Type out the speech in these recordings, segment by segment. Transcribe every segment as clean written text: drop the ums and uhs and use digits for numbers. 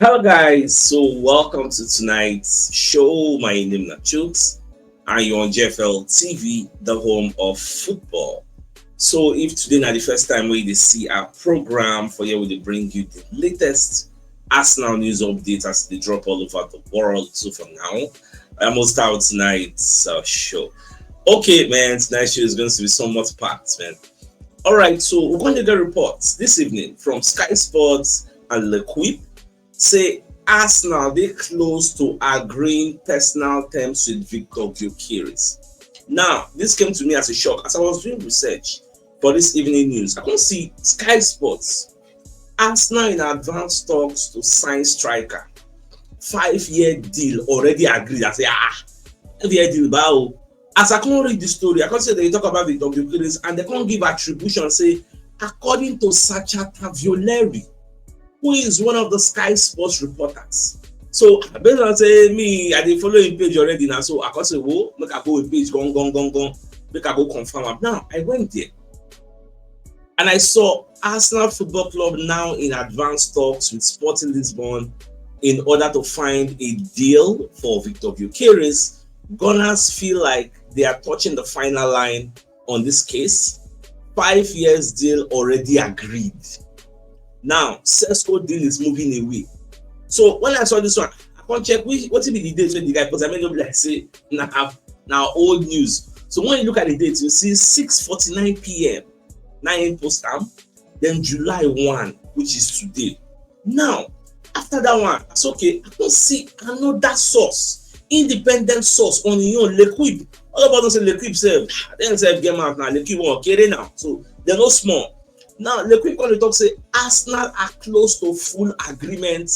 Hello guys, so welcome to tonight's show. My name is CHUKS and you're on JFL TV, the home of football. So if today not the first time we see our program for you, we bring you the latest Arsenal news updates as they drop all over the world. So for now, I must start tonight's show. Okay, man, tonight's show is going to be somewhat packed, man. All right, so we're going to get reports this evening from Sky Sports and L'Equipe say Arsenal they close to agreeing personal terms with Victor Gyokeres. Now, this came to me as a shock as I was doing research for this evening news. I can see Sky Sports, Arsenal in advanced talks to sign striker. 5-year deal already agreed. I say, 5-year deal, bow. As I can't read the story, I can't say they talk about Victor Gyokeres and they can't give attribution, say, according to Sacha Tavioleri, who is one of the Sky Sports reporters. So based on say me, I did follow him page already now. So I can say, whoa, make I go with page, gone. Make I go confirm up. Now I went there and I saw Arsenal Football Club now in advanced talks with Sporting Lisbon in order to find a deal for Victor Gyokeres. Gunners feel like they are touching the final line on this case. 5 years deal already agreed. Now, Sesco deal is moving away. So when I saw this one, I can't check what will be the date when the guy, because I may not like say now old news. So when you look at the date, you see 6:49 p.m. 9 post time, then July 1, which is today. Now, after that one, that's okay. I don't see another source, independent source on your own L'Equipe. All about them say L'Equipe self, then self game out now. L'Equipe won't carry now, so they're not small. Now, L'Equipe on the talk say Arsenal are close to full agreement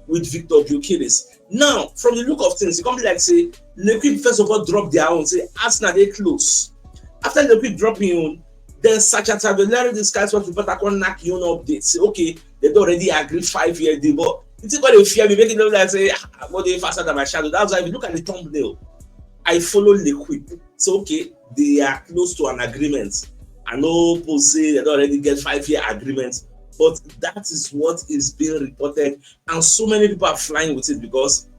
with Victor Gyokeres. Now, from the look of things, it can't be like say L'Equipe first of all drop their own, say Arsenal they close. After L'Equipe dropping own, then Sacha Tavioleri, the Sky Sports reporter, can knock you on update. Say okay, they already agree 5-year deal, but it's got a fear me making them like say I'm going faster than my shadow. That's why if you look at the thumbnail, I follow L'Equipe. So okay, they are close to an agreement. I know people say they don't already get 5-year agreements, but that is what is being reported, and so many people are flying with it because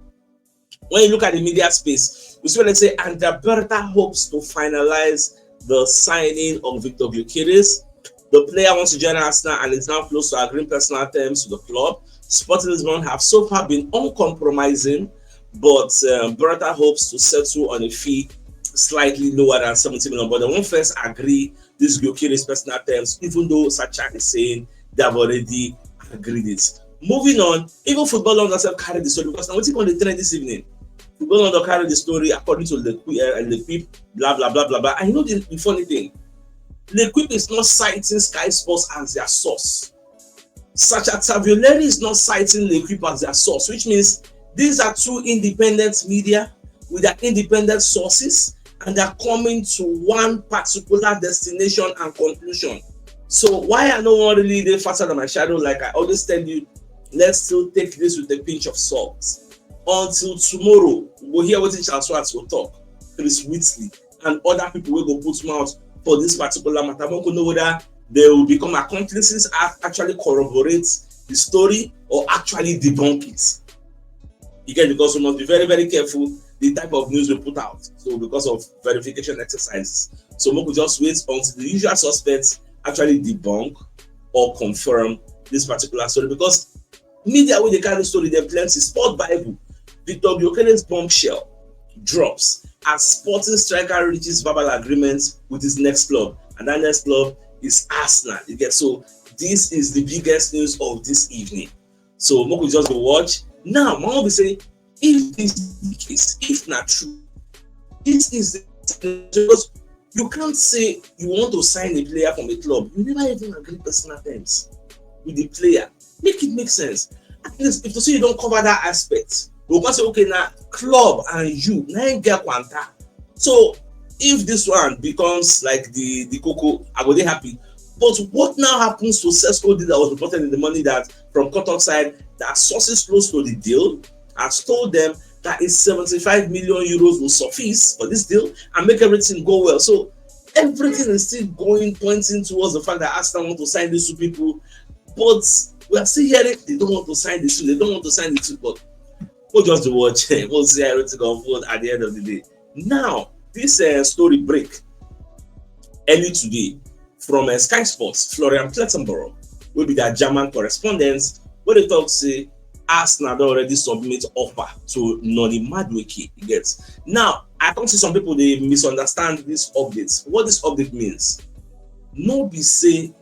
when you look at the media space, you see what they say, and Berta hopes to finalize the signing of Victor Gyokeres. The player wants to join Arsenal and is now close to agreeing personal terms with the club. Sporting Lisbon have so far been uncompromising, but Berta hopes to settle on a fee slightly lower than 70 million, but they won't first agree this Gyokeres personal terms, even though Sacha is saying they have already agreed it. Moving on, even football on themselves carry the story because now what's going to trend this evening? Football on carry the story according to L'Equipe, blah blah blah blah blah. And you know the funny thing, L'Equipe is not citing Sky Sports as their source. Sacha Tavioleri is not citing L'Equipe as their source, which means these are two independent media with their independent sources, and they're coming to one particular destination and conclusion. So why I don't want to really they faster than my shadow, like I always tell you, let's still take this with a pinch of salt. Until tomorrow, we'll hear what Charles Schwartz will talk, Chris Whitley, and other people will go put mouth for this particular matter. I want to know whether they will become accomplices, actually corroborate the story, or actually debunk it. Again, because we must be very, very careful the type of news we put out. So because of verification exercises. So we could just wait until the usual suspects actually debunk or confirm this particular story. Because media with the kind of story, they plenty. Sport Bible, Victor Gyokeres bombshell drops as Sporting striker reaches verbal agreement with his next club. And that next club is Arsenal. So this is the biggest news of this evening. So we could just go watch. Now, Mama will say, if this is the case, if not true, this is the because you can't say you want to sign a player from a club. You never even agree personal terms with the player. Make it make sense. At least if to say you don't cover that aspect, we can say, okay, now club and you now get quanta. So if this one becomes like the Coco, I will be happy. But what now happens to Sesco deal that was reported in the morning that from Qatar side that sources close to the deal has told them that is 75 million euros will suffice for this deal and make everything go well. So everything is still pointing towards the fact that Arsenal want to sign these two people. But we are still hearing they don't want to sign the suit, they don't want to sign the suit. But we'll just watch, we'll see everything unfold at the end of the day. Now, this story break early today from Sky Sports, Florian Plettenborough, will be their German correspondent, where they talk say Arsenal already submit offer to Noni Madueke. You get. Now, I can see some people they misunderstand this update. What this update means? No be say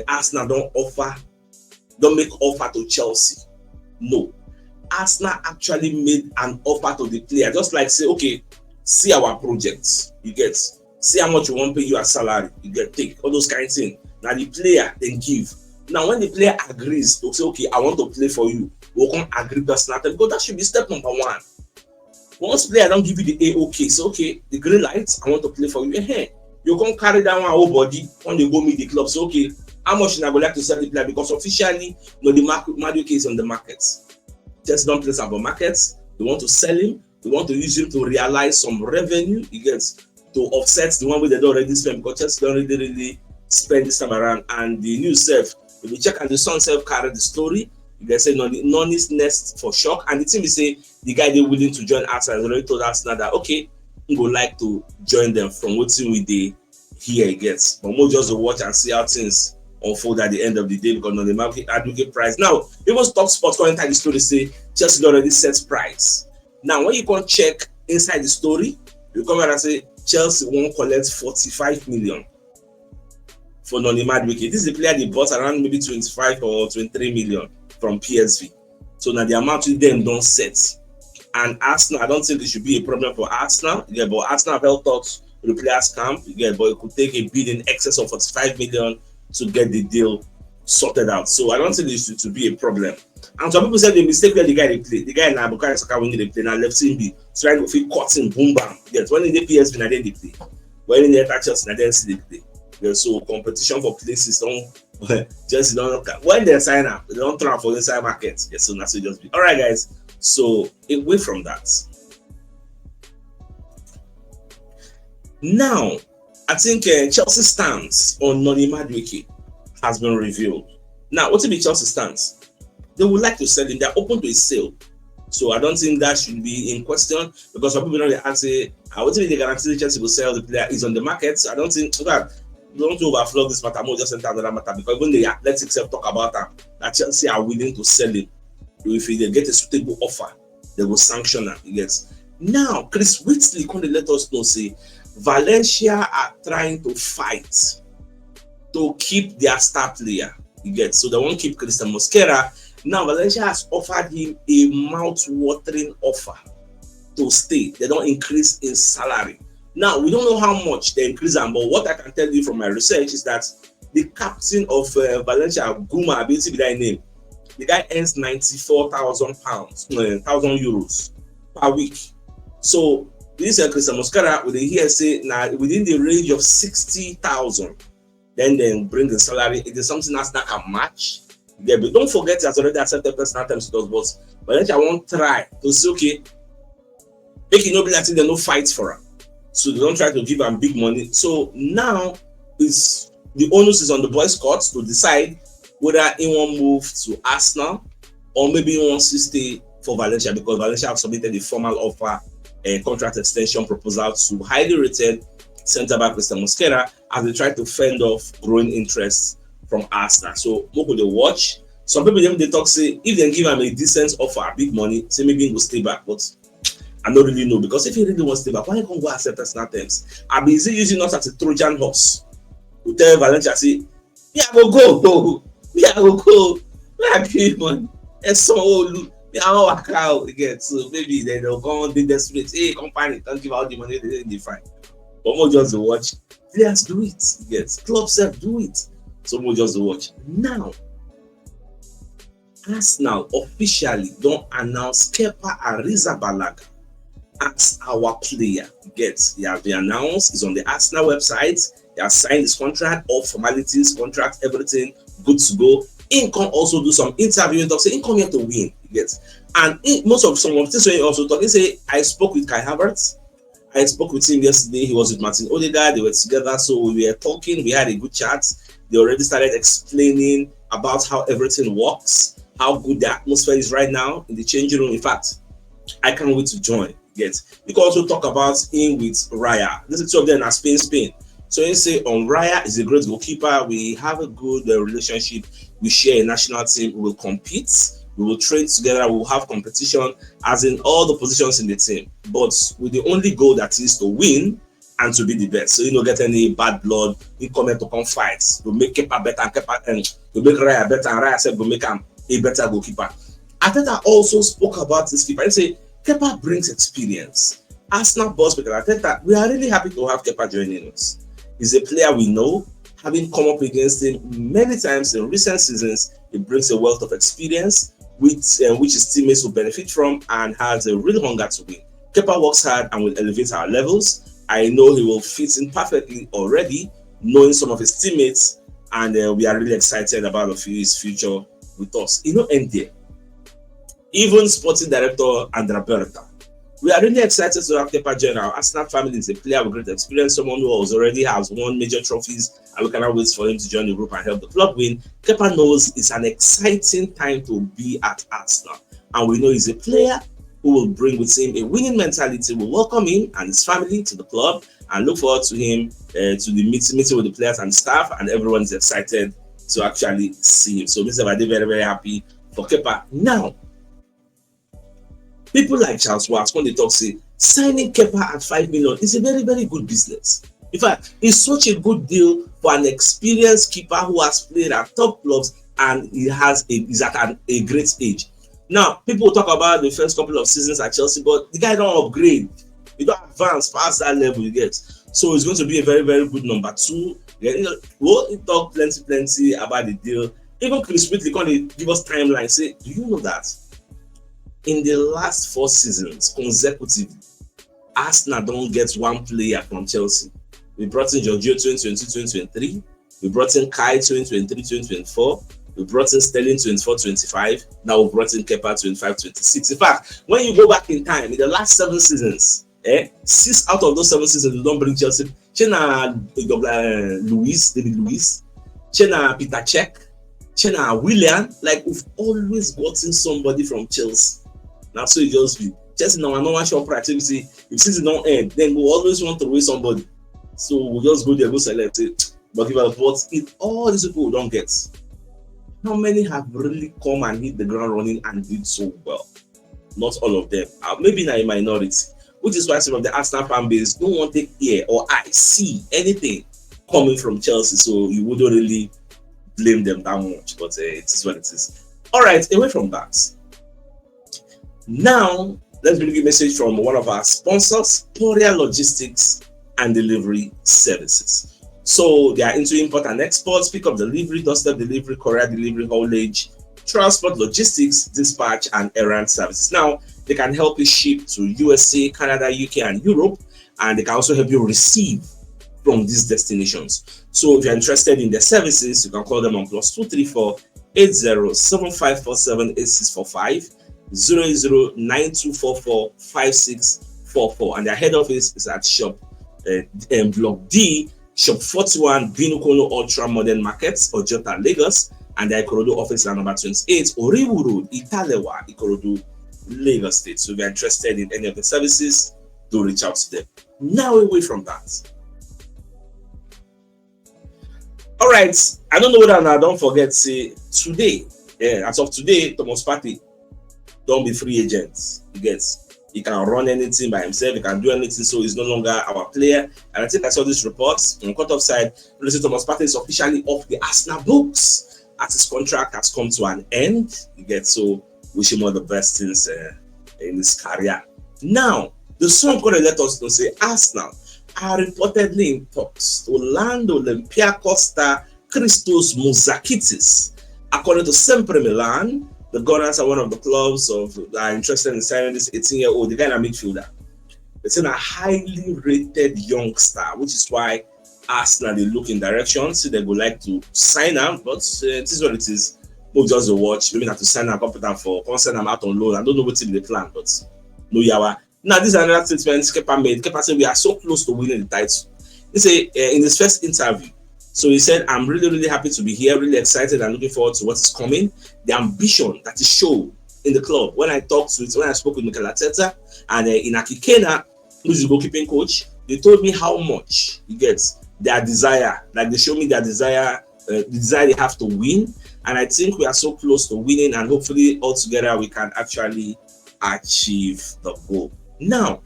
Arsenal don't make offer to Chelsea. No. Arsenal actually made an offer to the player, just like say, okay, see our projects, you get, see how much we want to pay you as salary, you get, take all those kind of things. Now the player then give. Now when the player agrees to say, okay, I want to play for you, we can agree personally, because that should be step number one. Once player don't give you the okay, so okay, the green light, I want to play for you. You can carry that one whole body when you go meet the club. So okay, how much I would like to sell the player, because officially, no, the Madueke is on the market. Just don't place about markets. They want to sell him. They want to use him to realize some revenue. He gets to offset the one where they don't already spend, because Chelsea don't really spend this time around. And the news self, if you check and the Sun self carry the story, they say Noni's next for shock. And the team is say the guy they're willing to join Arsenal has already told Arsenal that okay, he would like to join them from what team we they here gets. But we'll just watch and see how things unfold at the end of the day, because on the market aggregate price. Now, even Stock Sports going inside the story say Chelsea already set price. Now, when you can check inside the story, you come out and say Chelsea won't collect 45 million for Noni Madueke. This is a player they bought around maybe 25 or 23 million from PSV. So now the amount with them don't set. And Arsenal, I don't think it should be a problem for Arsenal. Yeah, but Arsenal have held talks with the players camp. Yeah, but it could take a bid in excess of 45 million to get the deal sorted out. So I don't think this should be a problem. And some people said the mistake where the guy they play. The guy now Bukayo Saka when they play now left him be trying to feel caught in boom bam. Yes, when in the PSV now they play. When in the Chelsea now they see they play. Yeah, so competition for places don't just don't when they sign up, they don't try for inside market. Yes, so that's it just be. All right, guys. So away from that. Now, I think Chelsea stance on Noni Madueke has been revealed. Now, what will be Chelsea stance? They would like to sell him. They're open to a sale. So I don't think that should be in question, because some people know they say, what will be the guarantee Chelsea will sell the player is on the market? So I don't think that. Don't overflow this matter. More just enter another matter, because even the Athletics have talk about that Chelsea are willing to sell him. If they get a suitable offer, they will sanction him. Yes. Now, Chris Whitley can let us know say Valencia are trying to fight to keep their star player. You get, so they won't keep Christian Mosquera. Now Valencia has offered him a mouth-watering offer to stay. They don't increase his salary. Now we don't know how much they increase him, but what I can tell you from my research is that the captain of Valencia, Guma, ability be that name, the guy earns £94,000, €1,000 per week. So this Christian Mosquera with the here say now within the range of 60,000, then bring the salary. It is something that's not a match. Yeah, but don't forget he has already accepted personal terms with us, but Valencia won't try to say okay, make it no be like they no fight for him. So they don't try to give him big money. So now is the onus is on the boys' court to decide whether he won't move to Arsenal or maybe he wants to stay for Valencia, because Valencia have submitted a formal offer and contract extension proposal to highly rated centre-back Christian Mosquera as they try to fend off growing interest from Arsenal. So what could they watch? Some people they talk say if they give him a decent offer, big money, say maybe he will stay back, but I don't really know, because if he really wants to stay back, why you can't go accept personal terms? I'll be easy using us as a Trojan horse. We tell Valencia, say, yeah, I will go. Yeah, I will go. Like man, and so yeah, I will work out again. So maybe then they'll go on the desperate. Hey, company, don't give out the money, they fine. But we'll just watch. Players do it. Yes, clubs self do it. So we'll just watch. Now, Arsenal officially don't announce Kepa Arrizabalaga as our player. He has been announced. It's on the Arsenal website. He has signed his contract, all formalities, contract, everything good to go. He can also do some interviewing. Talk say he come here to win. And most of some of this when he also talk, he say I spoke with Kai Havertz. I spoke with him yesterday. He was with Martin Odegaard. They were together, so we were talking. We had a good chat. They already started explaining about how everything works, how good the atmosphere is right now in the changing room. In fact, I can't wait to join. Yes, we can also talk about him with Raya. This is two of them are Spain. So you say on Raya is a great goalkeeper. We have a good relationship. We share a national team. We will compete. We will train together. We will have competition, as in all the positions in the team. But with the only goal that is to win and to be the best. So you don't get any bad blood. You come to come fight. To make Kepa better and Kepa and to make Raya better and Raya said to make him a better goalkeeper. Arteta also spoke about this keeper and say Kepa brings experience. Arsenal boss Mikel Arteta, we are really happy to have Kepa joining us. He's a player we know, having come up against him many times in recent seasons. He brings a wealth of experience, which his teammates will benefit from, and has a real hunger to win. Kepa works hard and will elevate our levels. I know he will fit in perfectly already, knowing some of his teammates, and we are really excited about his future with us. And there. Even sporting director Andrea Berta. We are really excited to have Kepa join our Arsenal family. Is a player with great experience, someone who already has won major trophies, and we cannot wait for him to join the group and help the club win. Kepa knows it's an exciting time to be at Arsenal, and we know he's a player who will bring with him a winning mentality. We welcome him and his family to the club and look forward to him to the meeting with the players and staff, and everyone is excited to actually see him. So Mr. Vade very, very happy for Kepa. Now, people like Charles Wax, when they talk, say signing Kepa at 5 million is a very, very good business. In fact, it's such a good deal for an experienced keeper who has played at top clubs and is at a great age. Now, people talk about the first couple of seasons at Chelsea, but the guy don't upgrade. He don't advance past that level you get. So it's going to be a very, very good number two. We'll talk plenty about the deal. Even Chris Whitley can give us timeline. Say, do you know that in the last 4 seasons consecutively, Arsenal don't get one player from Chelsea? We brought in Giorgio 2022-2023. We brought in Kai 2023-2024. We brought in Sterling 24-25. Now we brought in Kepa 25-26. In fact, when you go back in time, in the last 7 seasons, 6 out of those 7 seasons, you don't bring Chelsea. Chena David Luiz, Chena Peter Cech, Chena Willian. Like, we've always gotten somebody from Chelsea. Now, so it just be Chelsea now. I know one shop price. If season don't end, then we always want to waste somebody. So we'll just go there, go select it. But if all these people don't get, how many have really come and hit the ground running and did so well? Not all of them. Maybe in a minority. Which is why some of the Arsenal fan base don't want to hear or see anything coming from Chelsea. So you wouldn't really blame them that much. But it is what it is. All right, away from that. Now, let's bring a message from one of our sponsors, Poria Logistics and Delivery Services. So they are into import and export, pick up delivery, doorstep delivery, courier delivery, haulage, transport, logistics, dispatch, and errand services. Now, they can help you ship to USA, Canada, UK, and Europe, and they can also help you receive from these destinations. So if you're interested in their services, you can call them on +234 807547 8645 009244 5644, and their head office is at shop Block D, Shop 41, Binukono Ultra Modern Markets, Ojota, Lagos, and their Ikorodu office is number 28, Oriwu Road, Italewa, Ikorodu, Lagos State. So if you're interested in any of the services, do reach out to them. Now, away from that. All right, I don't know whether now don't forget, say today, as of today, Thomas Partey don't be free agents. He can run anything by himself, he can do anything, so he's no longer our player. And I think I saw this report on cut-off side. Thomas Partey is officially off the Arsenal books as his contract has come to an end. So wish him all the best things in his career. Now, the Sun going to let us know, say Arsenal are reportedly in talks to land Olympiacos star Christos Mouzakitis. According to Sempre Milan, the Gunners are one of the clubs that are interested in signing this 18-year-old, the guy in a midfielder. It's in a highly rated youngster, which is why Arsenal they look in directions. So they would like to sign him, but this is what it is. We'll just watch. Maybe not to sign him, competent for send him out on loan. I don't know what's in the plan, but no yawa. Now, this is another statement Kepa made. Kepa said we are so close to winning the title. He said in his first interview, So he said, I'm really, really happy to be here, really excited and looking forward to what is coming. The ambition that is shown in the club. When I spoke with Mikel Arteta and Inaki Kena, who's the goalkeeping coach, they told me how much he gets their desire. Like they showed me their desire, the desire they have to win. And I think we are so close to winning, and hopefully all together we can actually achieve the goal. Now,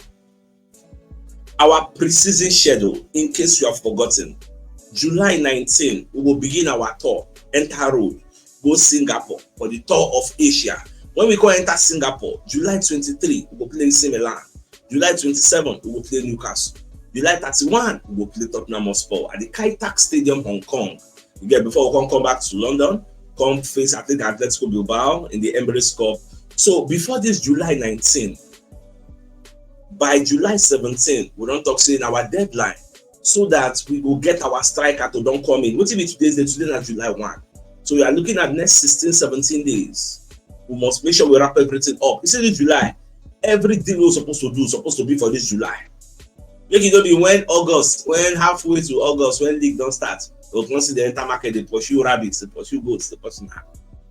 our preseason schedule, in case you have forgotten, July 19, we will begin our tour, enter road, go Singapore for the tour of Asia. When we go enter Singapore, July 23, we will play AC Milan. July 27, we will play Newcastle. July 31, we will play Tottenham Hotspur at the Kai Tak Stadium, Hong Kong. Again, before we can come back to London, come face Atletico Bilbao in the Emirates Cup. So before this July 19, by July 17, we don't talk saying our deadline, so that we will get our striker to don't come in. What if it today is July 1? So we are looking at next 16, 17 days. We must make sure we wrap everything up. It's in July. Every deal we're supposed to be for this July. Make it not be when halfway to August, when league don't start, we'll consider the enter market, they pursue rabbits, they pursue goats, they pursue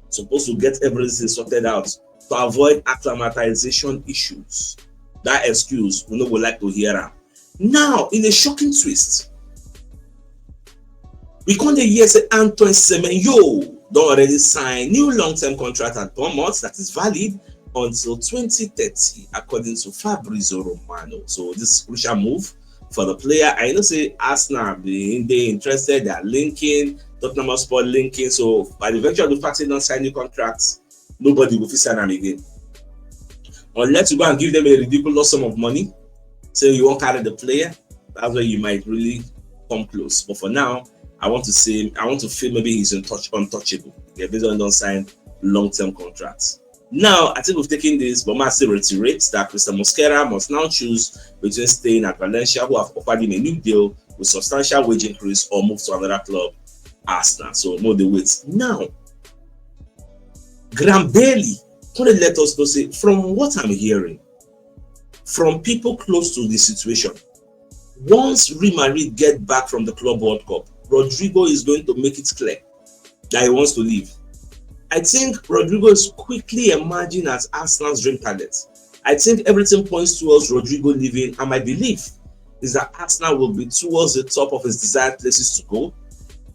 supposed to get everything sorted out to avoid acclimatization issues. That excuse, we would like to hear that. Now, in a shocking twist, we can't hear say Antoine Semenyo don't already sign new long-term contract at Bournemouth that is valid until 2030, according to Fabrizio Romano. So this is a crucial move for the player. I know say Arsenal being interested, they are linking, Tottenham Hotspur linking. So by the virtue of the fact they don't sign new contracts, nobody will sign them again. Unless you go and give them a ridiculous sum of money, so you won't carry the player, that's where you might really come close. But for now, I want to feel maybe he's untouchable. Yeah, based on don't sign long-term contracts. Now, I think we've taken this, but must still reiterate that Mr. Mosquera must now choose between staying at Valencia, who have offered him a new deal with substantial wage increase, or move to another club, Arsenal. So know the wait. Now, Graham Bailey couldn't let us know, say, from what I'm hearing from people close to the situation, once Real Madrid get back from the Club World Cup, Rodrygo is going to make it clear that he wants to leave. I think Rodrygo is quickly emerging as Arsenal's dream target. I think everything points towards Rodrygo leaving, and my belief is that Arsenal will be towards the top of his desired places to go.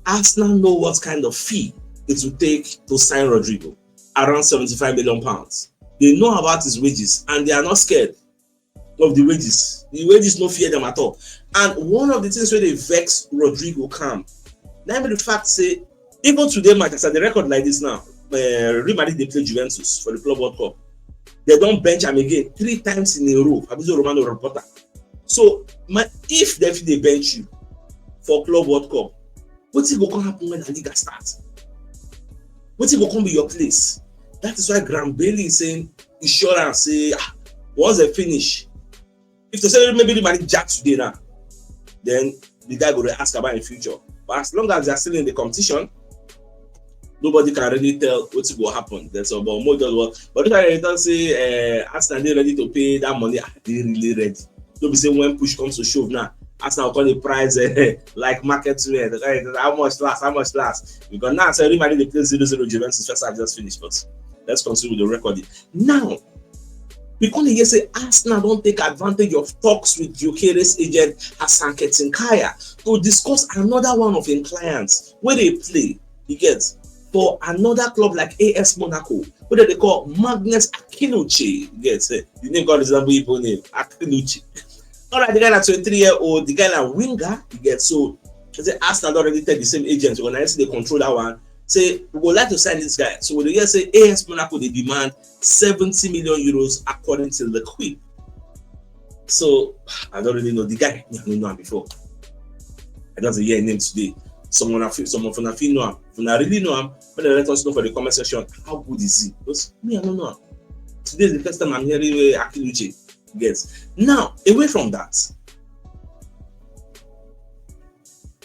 Arsenal know what kind of fee it will take to sign Rodrygo, around £75 million. They know about his wages, and they are not scared of the wages. The wages no fear them at all. And one of the things where they vex Rodrygo calm, now the fact say, even today, Manchester, the record like this now, Real Madrid they play Juventus for the Club World Cup. They don't bench him again 3 times in a row. Fabrizio Romano reporter. So, if they bench you for Club World Cup, what's it going to happen when the Liga starts? What's it going to be your place? That is why Graham Bailey is saying insurance. Say once they finish, if they say maybe the money jack today now, then the guy will ask about in the future. But as long as they are still in the competition, nobody can really tell what will happen. There's about more than what. But if I don't say Arsenal they ready to pay that money, they really ready. Don't be saying when push comes to shove now, Arsenal call the price like market rate. How much last? Because now so everybody they play 0-0 Juventus first half just finished. But let's continue with the record. Now, we can't hear say Arsenal don't take advantage of talks with Gyokeres agent Hassan Ketinkaya to discuss another one of his clients where they play. You get for another club like AS Monaco, what they call Magnus Akinuchi. You get the name got resemble Igbo name Akinuchi. All right, the guy that's 23-year-old, the guy like winger. You get so they Arsenal already take the same agent. When I see they control that one. Say we would like to sign this guy. So when they say AS Monaco, they demand 70 million euros according to the Queen. So I don't really know the guy. I don't know him before. I just hear his name today. Someone from Afi know him. When I really know him, when they let us know for the comment section, how good is he? Because me, I don't know him. Today is the first time I'm hearing Akiluche. Yes. Now, away from that.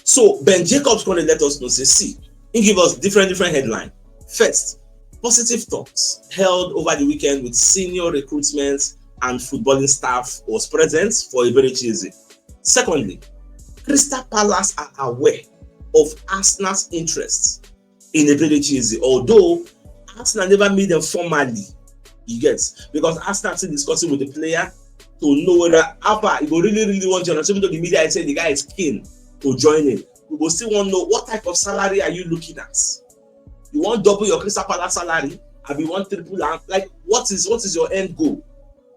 So Ben Jacobs going to let us know, say, see, he give us different headline. First, positive talks held over the weekend with senior recruitment and footballing staff was present for a very cheesy. Secondly, Crystal Palace are aware of Arsenal's interest in Eberechi, although Arsenal never made them formally. You get, because Arsenal still discussing with the player to know whether Alpha he will really want to. Even though the media said the guy is keen to join in, we will still want to know what type of salary are you looking at. You want double your Crystal Palace salary, and you want triple, like what is your end goal?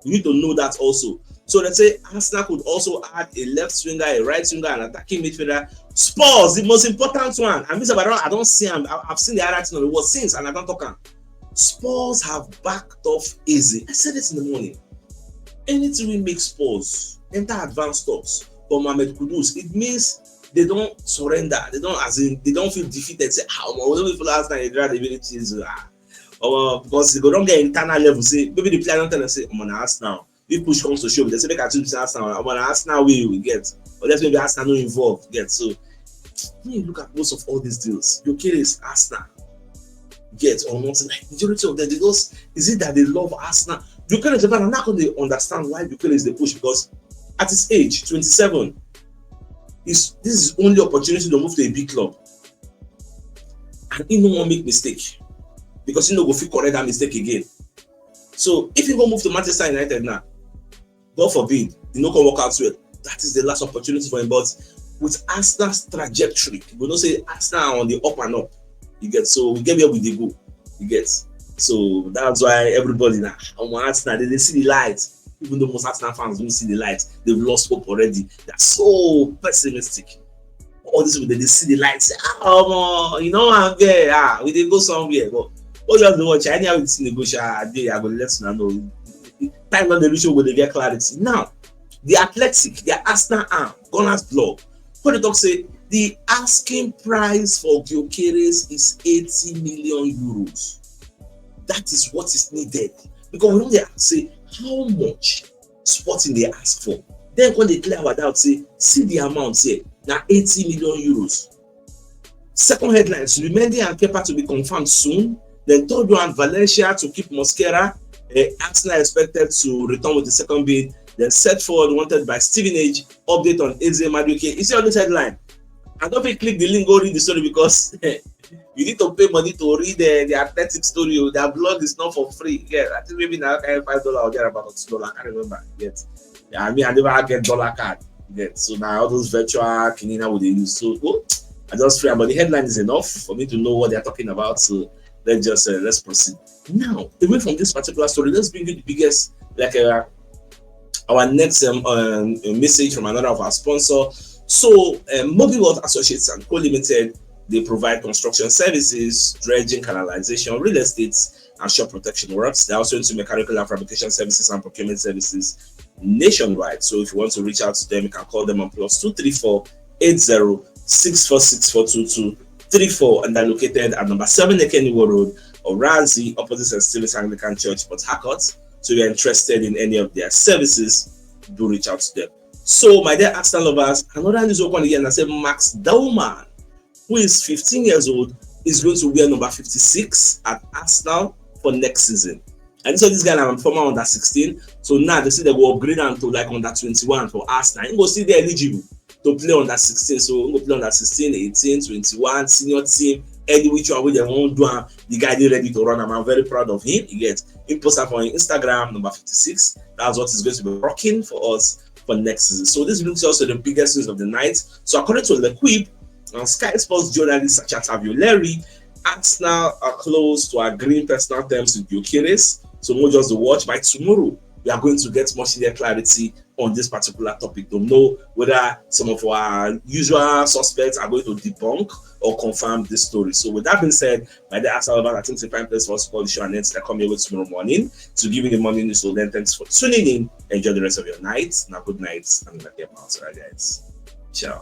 You need to know that also. So let's say Arsenal could also add a left winger, a right winger, an attacking midfielder. Spurs, the most important one. I don't see him. I've seen the other thing on the wall since, and I don't talk him. Spurs have backed off easy. I said it in the morning. Anything we make Spurs enter advanced talks for Mohamed Kudus, it means they don't surrender. They don't feel defeated. Say, we don't feel last night they the abilities. Because they don't get internal level. Say, maybe the player don't tell them, say, I'm gonna ask now. If push comes to shove, they say make a 2% now. I'm gonna ask now we get. Or let's maybe Arsenal not involved. Get. So when you look at most of all these deals, Gyokeres, Arsenal get or not, like majority of them, they just, is it that they love Arsenal? Gyokeres, I'm not going to understand why Gyokeres they push, because at his age, 27, this is only opportunity to move to a big club. And he no one make mistake, because he no go fit correct that mistake again. So if he go move to Manchester United now, God forbid, he no can work out well. That is the last opportunity for him. But with Arsenal's trajectory, we don't say Arsenal on the up and up. You get, so we get where we dey go. You get, so that's why everybody now on Arsenal they see the light. Even though most Arsenal fans don't see the light, they've lost hope already. They're so pessimistic. All these people they see the light, say, you know I'm there. We did go somewhere, but all you have to watch. Anyhow, it's negotiate. I go let you know. Time on the issue where they get clarity. Now, the Athletic, the Arsenal arm, Gunners blog. What the talk say? The asking price for Gyokeres is 80 million euros. That is what is needed. Because when they say how much Sporting they ask for, then when they clear our doubt, say, see the amount here, now 80 million euros. Second headline, Mendy and Kepa to be confirmed soon. Then third one, Valencia to keep Mosquera. Arsenal expected to return with the second bid. Then set forward wanted by Steven Age. Update on Noni Madueke. You see on this headline. I don't think click the link, go read the story, because you need to pay money to read the Athletic story. Their blog is not for free. Yeah, I think maybe now $5 or there about $2. I can't remember yet. Yeah, I mean I never get dollar card. Yet. So now all those virtual kinina would they use. So I just free, but the headline is enough for me to know what they're talking about. So let's proceed. Now, away from this particular story, let's bring you the biggest, like our next message from another of our sponsors. So, Mobile World Associates and Co Limited, they provide construction services, dredging, canalization, real estate, and shore protection works. They also into mechanical and fabrication services and procurement services nationwide. So, if you want to reach out to them, you can call them on +234 80 646 42234, and they're located at number 7 Ekeniwo Road, Orazi, opposite St. Stephen's Anglican Church, Port Harcourt. So, if you're interested in any of their services, do reach out to them. So, my dear Arsenal lovers, another news open again. I said Max Daumann, who is 15 years old, is going to wear number 56 at Arsenal for next season. And so this guy, I'm former under 16. So now they say they will upgrade him to like under 21 for Arsenal. He will still be eligible to play under 16. So he will play under 16, 18, 21, senior team, any which one way they won't do. The guy is ready to run. I'm very proud of him. He gets him posted on Instagram, number 56. That's what is going to be rocking for us for next season. So this brings us to the biggest news of the night. So according to L'Equipe, Sky Sports journalist such as Larry, Arsenal are close to agreeing personal terms with Gyokeres. So we'll just watch. By tomorrow, we are going to get much more clarity on this particular topic to know whether some of our usual suspects are going to debunk or confirm this story. So with that being said, by the Arsenal, I think it's a fine place for us to call the show and then come here with tomorrow morning to give you the morning news. So then thanks for tuning in. Enjoy the rest of your night. Now good night and let them out, right guys. Ciao.